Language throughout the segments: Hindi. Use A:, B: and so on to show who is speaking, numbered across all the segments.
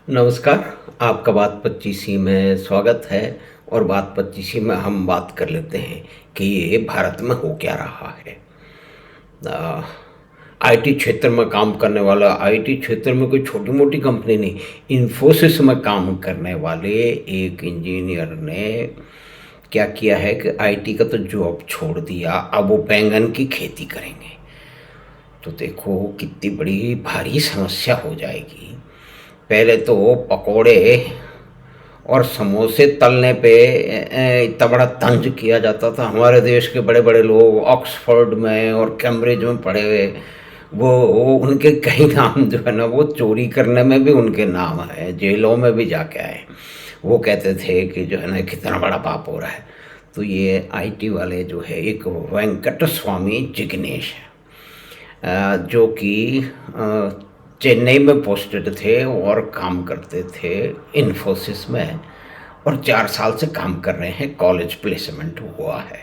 A: नमस्कार, आपका बात 25 में स्वागत है। और बात 25 में हम बात कर लेते हैं कि ये भारत में हो क्या रहा है। अ, आईटी क्षेत्र में काम करने वाला, आईटी क्षेत्र में कोई छोटी-मोटी कंपनी नहीं, इन्फोसिस में काम करने वाले एक इंजीनियर ने क्या किया है कि आईटी का तो जॉब छोड़ दिया, अब वो बैंगन की खेती करेंगे। तो देखो कितनी बड़ी भारी समस्या हो जाएगी। पहले तो पकोड़े और समोसे तलने पे इतना बड़ा तंज किया जाता था। हमारे देश के बड़े बड़े लोग ऑक्सफोर्ड में और कैम्ब्रिज में पढ़े हुए, वो उनके कई नाम जो है ना, वो चोरी करने में भी उनके नाम है, जेलों में भी जाके आए। वो कहते थे कि जो है ना कितना बड़ा पाप हो रहा है। तो ये आईटी वाले जो है, एक वेंकट स्वामी जिग्नेश है, जो कि चेन्नई में पोस्टेड थे और काम करते थे इन्फोसिस में, और 4 साल से काम कर रहे हैं। कॉलेज प्लेसमेंट हुआ है।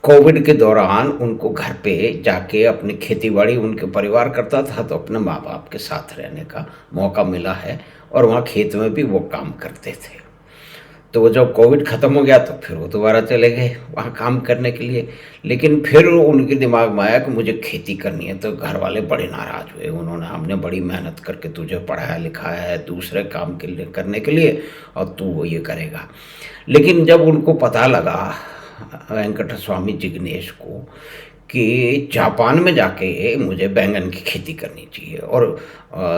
A: कोविड के दौरान उनको घर पे जाके अपनी खेती बाड़ी, उनके परिवार करता था तो अपने माँ बाप के साथ रहने का मौका मिला है, और वहाँ खेत में भी वो काम करते थे। तो वो जब कोविड ख़त्म हो गया तो फिर वो दोबारा चले गए वहाँ काम करने के लिए। लेकिन फिर उनके दिमाग में आया कि मुझे खेती करनी है। तो घर वाले बड़े नाराज़ हुए। उन्होंने, हमने बड़ी मेहनत करके तुझे पढ़ाया लिखाया है दूसरे काम के लिए करने के लिए, और तू वो ये करेगा। लेकिन जब उनको पता लगा वेंकट स्वामी जिग्नेश को कि जापान में जाके मुझे बैंगन की खेती करनी चाहिए, और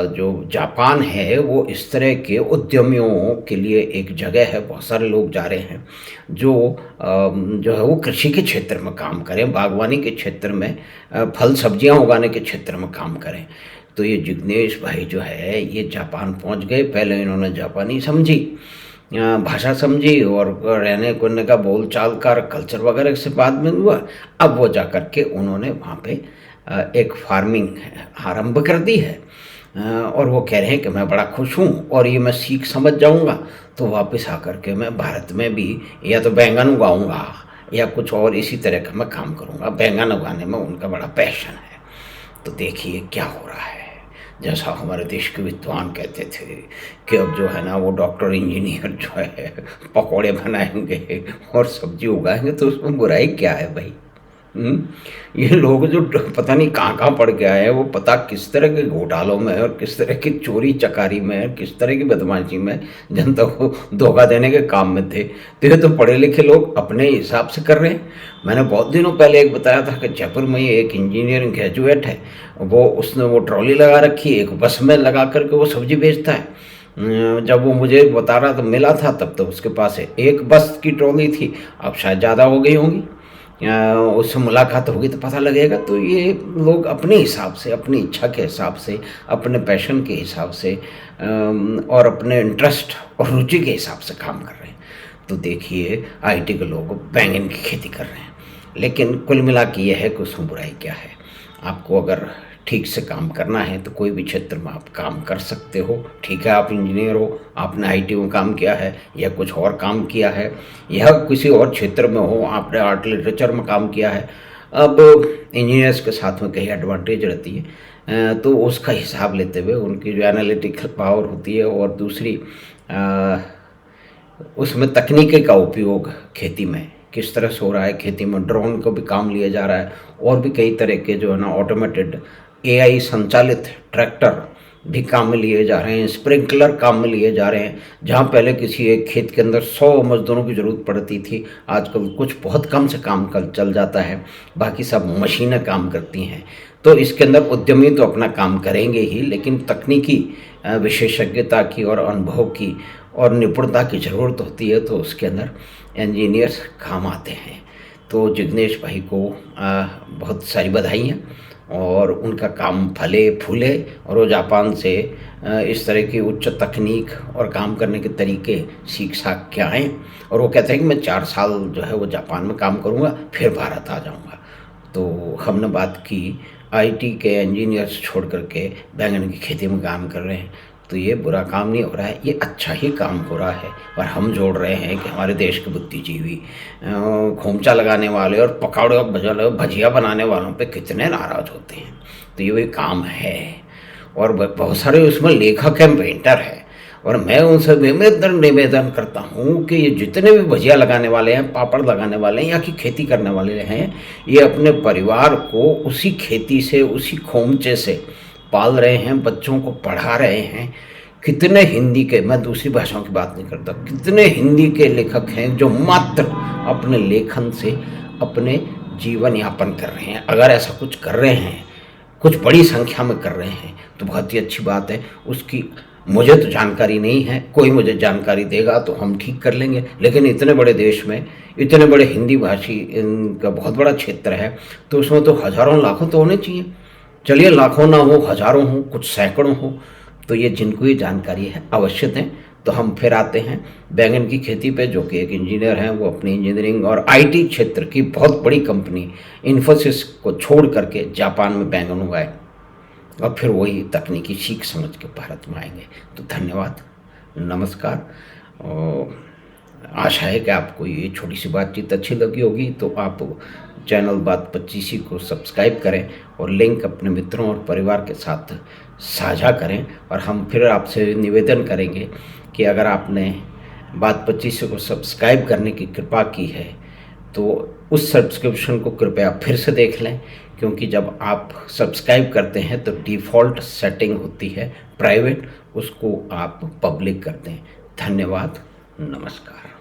A: जो जापान है वो इस तरह के उद्यमियों के लिए एक जगह है। बहुत सारे लोग जा रहे हैं जो है वो कृषि के क्षेत्र में काम करें, बागवानी के क्षेत्र में, फल सब्जियां उगाने के क्षेत्र में काम करें। तो ये जिग्नेश भाई जो है ये जापान पहुंच गए। पहले इन्होंने जापानी समझी, भाषा समझी, और रहने करने का बोल चाल का कल्चर वगैरह से बाद में हुआ। अब वो जा कर के उन्होंने वहाँ पे एक फार्मिंग आरंभ कर दी है। और वो कह रहे हैं कि मैं बड़ा खुश हूँ, और ये मैं सीख समझ जाऊँगा तो वापस आकर के मैं भारत में भी या तो बैंगन उगाऊँगा या कुछ और इसी तरह का मैं काम करूँगा। बैंगन उगाने में उनका बड़ा पैशन है। तो देखिए क्या हो रहा है। जैसा हमारे देश के विद्वान कहते थे कि अब जो है ना वो डॉक्टर इंजीनियर जो है पकोड़े बनाएंगे और सब्जी उगाएंगे, तो उसमें बुराई क्या है भाई। ये लोग जो पता नहीं कहाँ कहाँ पढ़ के आए हैं, वो पता किस तरह के घोटालों में और किस तरह की चोरी चकारी में, किस तरह की बदमाशी में, जनता को धोखा देने के काम में थे। तो ये तो पढ़े लिखे लोग अपने हिसाब से कर रहे हैं। मैंने बहुत दिनों पहले एक बताया था कि जयपुर में एक इंजीनियरिंग ग्रेजुएट है, उसने वो ट्रॉली लगा रखी है, एक बस में लगा करके वो सब्जी बेचता है। जब वो मुझे बता रहा था, मिला था, तब तो उसके पास एक बस की ट्रॉली थी, अब शायद ज़्यादा हो गई होंगी। उससे मुलाकात होगी तो पता लगेगा। तो ये लोग अपने हिसाब से, अपनी इच्छा के हिसाब से, अपने पैशन के हिसाब से, और अपने इंटरेस्ट और रुचि के हिसाब से काम कर रहे हैं। तो देखिए आईटी के लोग बैंगन की खेती कर रहे हैं। लेकिन कुल मिला के ये है कि उसमें बुराई क्या है। आपको अगर ठीक से काम करना है तो कोई भी क्षेत्र में आप काम कर सकते हो। ठीक है, आप इंजीनियर हो, आपने आईटी में काम किया है या कुछ और काम किया है, या किसी और क्षेत्र में हो, आपने आर्ट लिटरेचर में काम किया है। अब इंजीनियर्स के साथ में कई एडवांटेज रहती है, तो उसका हिसाब लेते हुए उनकी जो एनालिटिकल पावर होती है, और दूसरी उसमें तकनीकी का उपयोग खेती में किस तरह से हो रहा है। खेती में ड्रोन को भी काम लिया जा रहा है, और भी कई तरह के जो है ना ऑटोमेटेड एआई संचालित ट्रैक्टर भी काम में लिए जा रहे हैं, स्प्रिंकलर काम में लिए जा रहे हैं। जहाँ पहले किसी एक खेत के अंदर 100 मजदूरों की ज़रूरत पड़ती थी, आजकल कुछ बहुत कम से काम कल चल जाता है, बाकी सब मशीनें काम करती हैं। तो इसके अंदर उद्यमी तो अपना काम करेंगे ही, लेकिन तकनीकी विशेषज्ञता की और अनुभव की और निपुणता की ज़रूरत होती है, तो उसके अंदर इंजीनियर्स काम आते हैं। तो जिग्नेश भाई को बहुत सारी बधाइयाँ, और उनका काम फले फूले, और वो जापान से इस तरह की उच्च तकनीक और काम करने के तरीके सीख साख के आएँ। और वो कहते हैं कि मैं 4 साल जो है वो जापान में काम करूँगा, फिर भारत आ जाऊँगा। तो हमने बात की आईटी के इंजीनियर्स छोड़ करके बैंगन की खेती में काम कर रहे हैं। तो ये बुरा काम नहीं हो रहा है, ये अच्छा ही काम हो रहा है। और हम जोड़ रहे हैं कि हमारे देश के बुद्धिजीवी खोमचा लगाने वाले और पकौड़े और भजिया बनाने वालों पे कितने नाराज़ होते हैं। तो ये वही काम है। और बहुत सारे उसमें लेखक हैं, पेंटर है, और मैं उनसे निवेदन करता हूँ कि ये जितने भी भजिया लगाने वाले हैं, पापड़ लगाने वाले हैं या कि खेती करने वाले हैं, ये अपने परिवार को उसी खेती से, उसी खोमचे से पाल रहे हैं, बच्चों को पढ़ा रहे हैं। कितने हिंदी के, मैं दूसरी भाषाओं की बात नहीं करता, कितने हिंदी के लेखक हैं जो मात्र अपने लेखन से अपने जीवन यापन कर रहे हैं। अगर ऐसा कुछ कर रहे हैं, कुछ बड़ी संख्या में कर रहे हैं, तो बहुत ही अच्छी बात है। उसकी मुझे तो जानकारी नहीं है, कोई मुझे जानकारी देगा तो हम ठीक कर लेंगे। लेकिन इतने बड़े देश में, इतने बड़े हिंदी भाषी इनका बहुत बड़ा क्षेत्र है, तो उसमें तो हज़ारों लाखों तो होने चाहिए। चलिए लाखों ना हो, हज़ारों हो, कुछ सैकड़ों हो, तो ये जिनको ये जानकारी है अवश्य दें। तो हम फिर आते हैं बैंगन की खेती पे, जो कि एक इंजीनियर हैं, वो अपनी इंजीनियरिंग और आईटी क्षेत्र की बहुत बड़ी कंपनी इन्फोसिस को छोड़ करके जापान में बैंगन उगाए और फिर वही तकनीकी सीख समझ के भारत में आएंगे। तो धन्यवाद, नमस्कार। और आशा है कि आपको ये छोटी सी बातचीत अच्छी लगी होगी। तो आप चैनल बात 25 को सब्सक्राइब करें और लिंक अपने मित्रों और परिवार के साथ साझा करें। और हम फिर आपसे निवेदन करेंगे कि अगर आपने बात 25 को सब्सक्राइब करने की कृपा की है तो उस सब्सक्रिप्शन को कृपया फिर से देख लें, क्योंकि जब आप सब्सक्राइब करते हैं तो डिफ़ॉल्ट सेटिंग होती है प्राइवेट, उसको आप पब्लिक कर दें। धन्यवाद, नमस्कार।